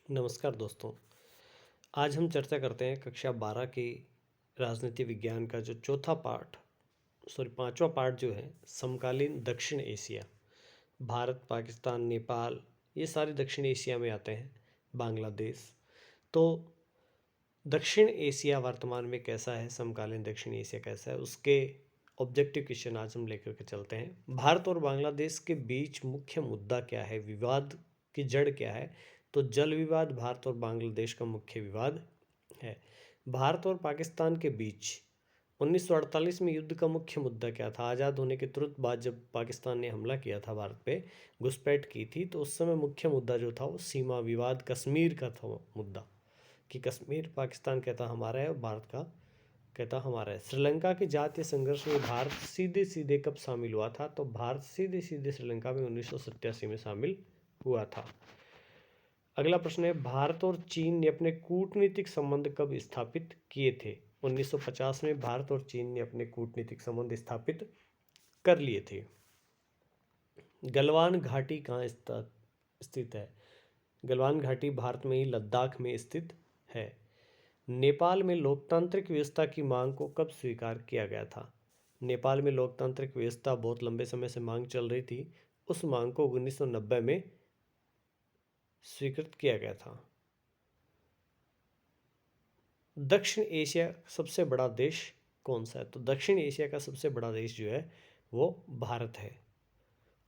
नमस्कार दोस्तों। आज हम चर्चा करते हैं कक्षा 12 की राजनीति विज्ञान का जो पांचवा पार्ट जो है समकालीन दक्षिण एशिया। भारत, पाकिस्तान, नेपाल ये सारे दक्षिण एशिया में आते हैं। बांग्लादेश। तो दक्षिण एशिया वर्तमान में कैसा है, समकालीन दक्षिण एशिया कैसा है, उसके ऑब्जेक्टिव क्वेश्चन आज हम लेकर के चलते हैं। भारत और बांग्लादेश के बीच मुख्य मुद्दा क्या है, विवाद की जड़ क्या है? तो जल विवाद भारत और बांग्लादेश का मुख्य विवाद है। भारत और पाकिस्तान के बीच 1948 में युद्ध का मुख्य मुद्दा क्या था? आज़ाद होने के तुरंत बाद जब पाकिस्तान ने हमला किया था, भारत पे घुसपैठ की थी, तो उस समय मुख्य मुद्दा जो था वो सीमा विवाद कश्मीर का था। वो मुद्दा कि कश्मीर पाकिस्तान कहता हमारा है और भारत का कहता हमारा है। श्रीलंका के जातीय संघर्ष में भारत सीधे सीधे कब शामिल हुआ था? तो भारत सीधे सीधे श्रीलंका में 1987 में शामिल हुआ था। अगला प्रश्न है, भारत और चीन ने अपने कूटनीतिक संबंध कब स्थापित किए थे? 1950 में भारत और चीन ने अपने कूटनीतिक संबंध स्थापित कर लिए थे। गलवान घाटी कहाँ स्थित है? गलवान घाटी भारत में ही लद्दाख में स्थित है। नेपाल में लोकतांत्रिक व्यवस्था की मांग को कब स्वीकार किया गया था? नेपाल में लोकतांत्रिक व्यवस्था बहुत लंबे समय से मांग चल रही थी। उस मांग को 1990 में स्वीकृत किया गया था। दक्षिण एशिया सबसे बड़ा देश कौन सा है? तो दक्षिण एशिया का सबसे बड़ा देश जो है वो भारत है,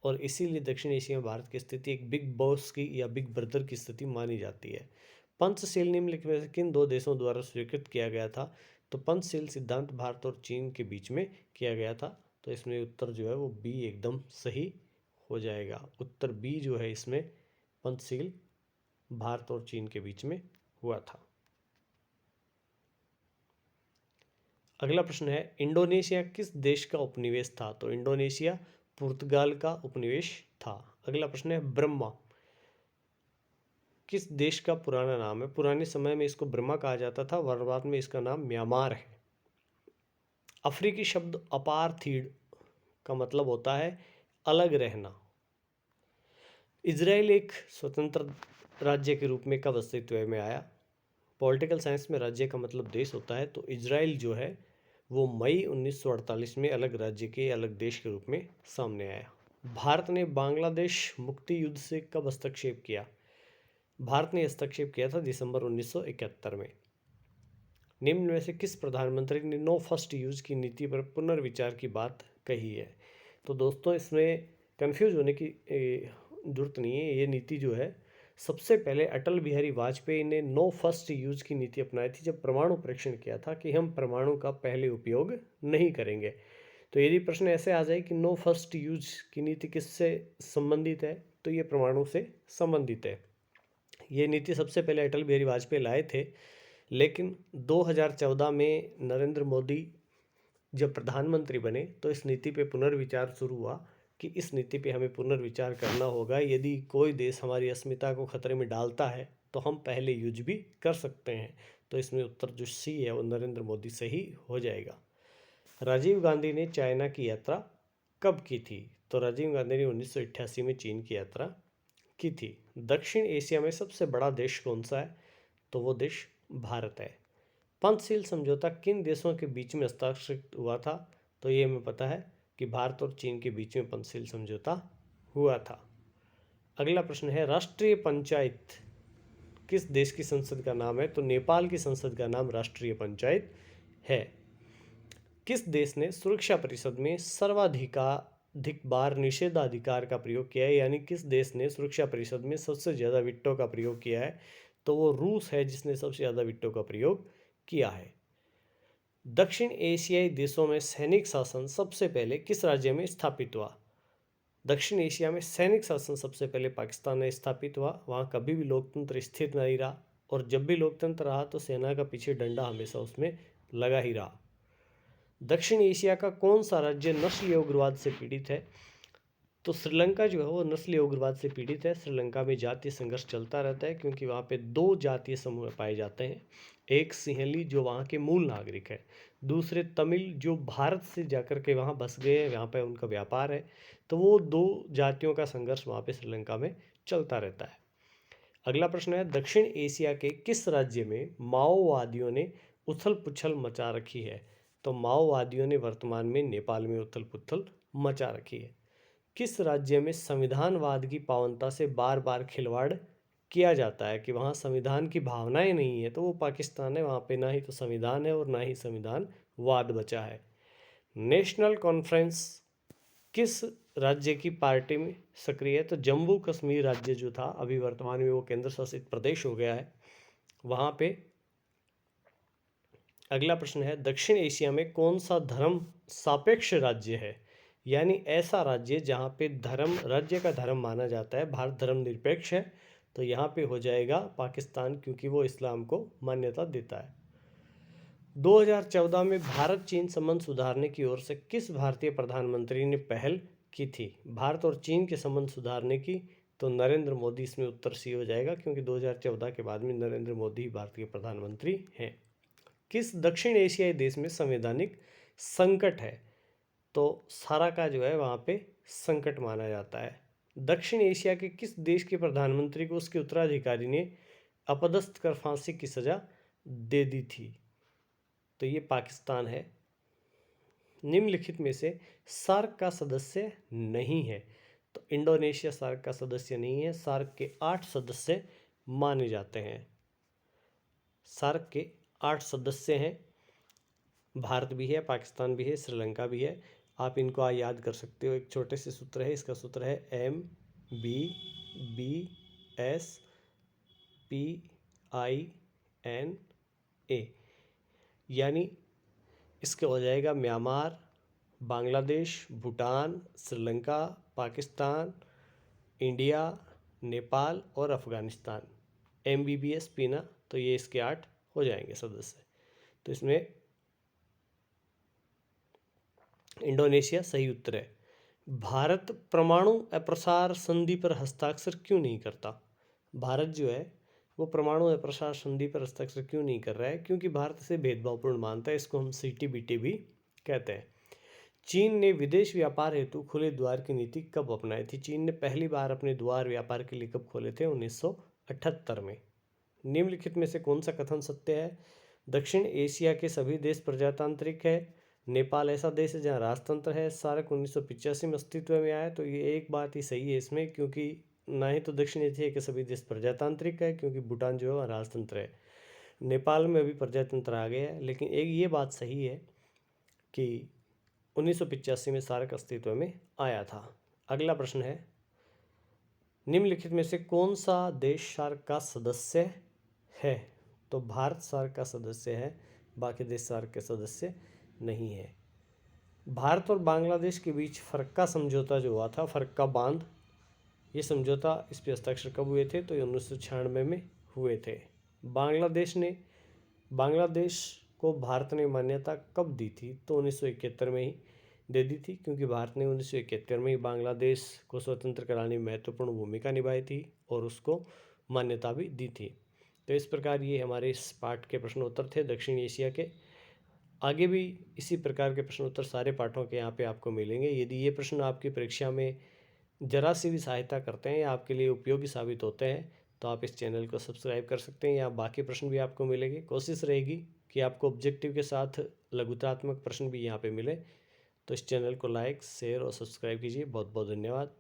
और इसीलिए दक्षिण एशिया में भारत की स्थिति एक बिग बॉस की या बिग ब्रदर की स्थिति मानी जाती है। पंचशील निम्नलिखित में से किन दो देशों द्वारा स्वीकृत किया गया था? तो पंचशील सिद्धांत भारत और चीन के बीच में किया गया था। तो इसमें उत्तर जो है वो बी एकदम सही हो जाएगा। उत्तर बी जो है इसमें पंचशील भारत और चीन के बीच में हुआ था। अगला प्रश्न है, इंडोनेशिया किस देश का उपनिवेश था? तो इंडोनेशिया पुर्तगाल का उपनिवेश था। अगला प्रश्न है, ब्रह्मा किस देश का पुराना नाम है? पुराने समय में इसको ब्रह्मा कहा जाता था, वर्तमान में इसका नाम म्यांमार है। अफ्रीकी शब्द अपार्थीड का मतलब होता है अलग रहना। इजराइल एक स्वतंत्र राज्य के रूप में कब अस्तित्व में आया? पॉलिटिकल साइंस में राज्य का मतलब देश होता है, तो इजराइल जो है वो मई 1948 में अलग राज्य के अलग देश के रूप में सामने आया। भारत ने बांग्लादेश मुक्ति युद्ध से कब हस्तक्षेप किया? भारत ने हस्तक्षेप किया था दिसंबर 1971 में। निम्न में से किस प्रधानमंत्री ने नो फर्स्ट यूज की नीति पर पुनर्विचार की बात कही है? तो दोस्तों इसमें कंफ्यूज होने की जरूरत नहीं है। ये नीति जो है सबसे पहले अटल बिहारी वाजपेयी ने नो फर्स्ट यूज की नीति अपनाई थी जब परमाणु परीक्षण किया था कि हम परमाणु का पहले उपयोग नहीं करेंगे। तो यदि प्रश्न ऐसे आ जाए कि नो फर्स्ट यूज की नीति किससे संबंधित है, तो ये परमाणु से संबंधित है। ये नीति सबसे पहले अटल बिहारी वाजपेयी लाए थे, लेकिन 2014 में नरेंद्र मोदी जब प्रधानमंत्री बने तो इस नीति पे पुनर्विचार शुरू हुआ कि इस नीति पे हमें पुनर्विचार करना होगा। यदि कोई देश हमारी अस्मिता को खतरे में डालता है तो हम पहले यूज भी कर सकते हैं। तो इसमें उत्तर जो सी है वो नरेंद्र मोदी से ही हो जाएगा। राजीव गांधी ने चाइना की यात्रा कब की थी? तो राजीव गांधी ने 1988 में चीन की यात्रा की थी। दक्षिण एशिया में सबसे बड़ा देश कौन सा है? तो वो देश भारत है। पंचशील समझौता किन देशों के बीच में हस्ताक्षरित हुआ था? तो ये हमें पता है कि भारत और चीन के बीच में पंचशील समझौता हुआ था। अगला प्रश्न है, राष्ट्रीय पंचायत किस देश की संसद का नाम है? तो नेपाल की संसद का नाम राष्ट्रीय पंचायत है। किस देश ने सुरक्षा परिषद में सर्वाधिक बार निषेधाधिकार का प्रयोग किया है? यानी किस देश ने सुरक्षा परिषद में सबसे ज़्यादा विटो का प्रयोग किया है? तो वो रूस है जिसने सबसे ज़्यादा विटो का प्रयोग किया है। दक्षिण एशियाई देशों में सैनिक शासन सबसे पहले किस राज्य में स्थापित हुआ? दक्षिण एशिया में सैनिक शासन सबसे पहले पाकिस्तान में स्थापित हुआ। वहाँ कभी भी लोकतंत्र स्थिर नहीं रहा, और जब भी लोकतंत्र रहा तो सेना का पीछे डंडा हमेशा उसमें लगा ही रहा। दक्षिण एशिया का कौन सा राज्य नस्लीय उग्रवाद से पीड़ित है? तो श्रीलंका जो है वो नस्लीय उग्रवाद से पीड़ित है। श्रीलंका में जातीय संघर्ष चलता रहता है क्योंकि वहाँ पे दो जातीय समूह पाए जाते हैं। एक सिंहली जो वहाँ के मूल नागरिक है, दूसरे तमिल जो भारत से जाकर के वहाँ बस गए हैं, वहाँ पे उनका व्यापार है। तो वो दो जातियों का संघर्ष वहाँ पे श्रीलंका में चलता रहता है। अगला प्रश्न है, दक्षिण एशिया के किस राज्य में माओवादियों ने उथल पुथल मचा रखी है? तो माओवादियों ने वर्तमान में नेपाल में उथल पुथल मचा रखी है। किस राज्य में संविधानवाद की पावनता से बार बार खिलवाड़ किया जाता है कि वहाँ संविधान की भावनाएं नहीं है? तो वो पाकिस्तान है। वहाँ पे ना ही तो संविधान है और ना ही संविधानवाद बचा है। नेशनल कॉन्फ्रेंस किस राज्य की पार्टी में सक्रिय है? तो जम्मू कश्मीर राज्य जो था, अभी वर्तमान में वो केंद्र शासित प्रदेश हो गया है, वहाँ पे। अगला प्रश्न है, दक्षिण एशिया में कौन सा धर्म सापेक्ष राज्य है? यानी ऐसा राज्य जहाँ पे धर्म, राज्य का धर्म माना जाता है, भारत धर्म निरपेक्ष है, तो यहाँ पे हो जाएगा पाकिस्तान, क्योंकि वो इस्लाम को मान्यता देता है। 2014 में भारत चीन संबंध सुधारने की ओर से किस भारतीय प्रधानमंत्री ने पहल की थी? भारत और चीन के संबंध सुधारने की, तो नरेंद्र मोदी इसमें उत्तर सी हो जाएगा, क्योंकि 2014 के बाद में नरेंद्र मोदी भारत के प्रधानमंत्री हैं। किस दक्षिण एशियाई देश में संवैधानिक संकट है? तो सारा का जो है वहाँ पे संकट माना जाता है। दक्षिण एशिया के किस देश के प्रधानमंत्री को उसके उत्तराधिकारी ने अपदस्थ कर फांसी की सजा दे दी थी? तो ये पाकिस्तान है। निम्नलिखित में से सार्क का सदस्य नहीं है? तो इंडोनेशिया सार्क का सदस्य नहीं है। सार्क के 8 सदस्य माने जाते हैं। सार्क के 8 सदस्य हैं। भारत भी है, पाकिस्तान भी है, श्रीलंका भी है। आप इनको याद कर सकते हो। एक छोटे से सूत्र है, इसका सूत्र है MBBSPINA, यानी इसका हो जाएगा म्यांमार, बांग्लादेश, भूटान, श्रीलंका, पाकिस्तान, इंडिया, नेपाल और अफ़गानिस्तान। MBBS पीना, तो ये इसके 8 हो जाएंगे सदस्य। तो इसमें इंडोनेशिया सही उत्तर है। भारत परमाणु अप्रसार संधि पर हस्ताक्षर क्यों नहीं करता? भारत जो है वो परमाणु अप्रसार संधि पर हस्ताक्षर क्यों नहीं कर रहा है? क्योंकि भारत इसे भेदभावपूर्ण मानता है। इसको हम CTBT भी कहते हैं। चीन ने विदेश व्यापार हेतु खुले द्वार की नीति कब अपनाई थी? चीन ने पहली बार अपने द्वार व्यापार के लिए कब खोले थे? 1978 में। निम्नलिखित में से कौन सा कथन सत्य है? दक्षिण एशिया के सभी देश प्रजातांत्रिक है। नेपाल ऐसा देश है जहाँ राजतंत्र है। सार्क 1985 में अस्तित्व में आया। तो ये एक बात ही सही है इसमें, क्योंकि ना ही तो दक्षिण एशिया के सभी देश प्रजातांत्रिक है, क्योंकि भूटान जो है वहाँ राजतंत्र है। नेपाल में अभी प्रजातंत्र आ गया है। लेकिन एक ये बात सही है कि 1985 में सार्क अस्तित्व में आया था। अगला प्रश्न है, निम्नलिखित में से कौन सा देश सार्क का सदस्य है? तो भारत सार्क का सदस्य है, बाकी देश सार्क के सदस्य नहीं है। भारत और बांग्लादेश के बीच फरक्का समझौता जो हुआ था, फरक्का बांध, ये समझौता, इस पर हस्ताक्षर कब हुए थे? तो ये 1996 में हुए थे। बांग्लादेश को भारत ने मान्यता कब दी थी? तो 1971 में ही दे दी थी, क्योंकि भारत ने 1971 में ही बांग्लादेश को स्वतंत्र कराने में महत्वपूर्ण भूमिका निभाई थी और उसको मान्यता भी दी थी। तो इस प्रकार ये हमारे इस पाठ के प्रश्नोत्तर थे दक्षिण एशिया के। आगे भी इसी प्रकार के प्रश्नोत्तर सारे पाठों के यहाँ पे आपको मिलेंगे। यदि ये प्रश्न आपकी परीक्षा में जरा सी भी सहायता करते हैं या आपके लिए उपयोगी साबित होते हैं, तो आप इस चैनल को सब्सक्राइब कर सकते हैं, या बाकी प्रश्न भी आपको मिलेंगे। कोशिश रहेगी कि आपको ऑब्जेक्टिव के साथ लघुतात्मक प्रश्न भी यहाँ पे मिले। तो इस चैनल को लाइक, शेयर और सब्सक्राइब कीजिए। बहुत बहुत धन्यवाद।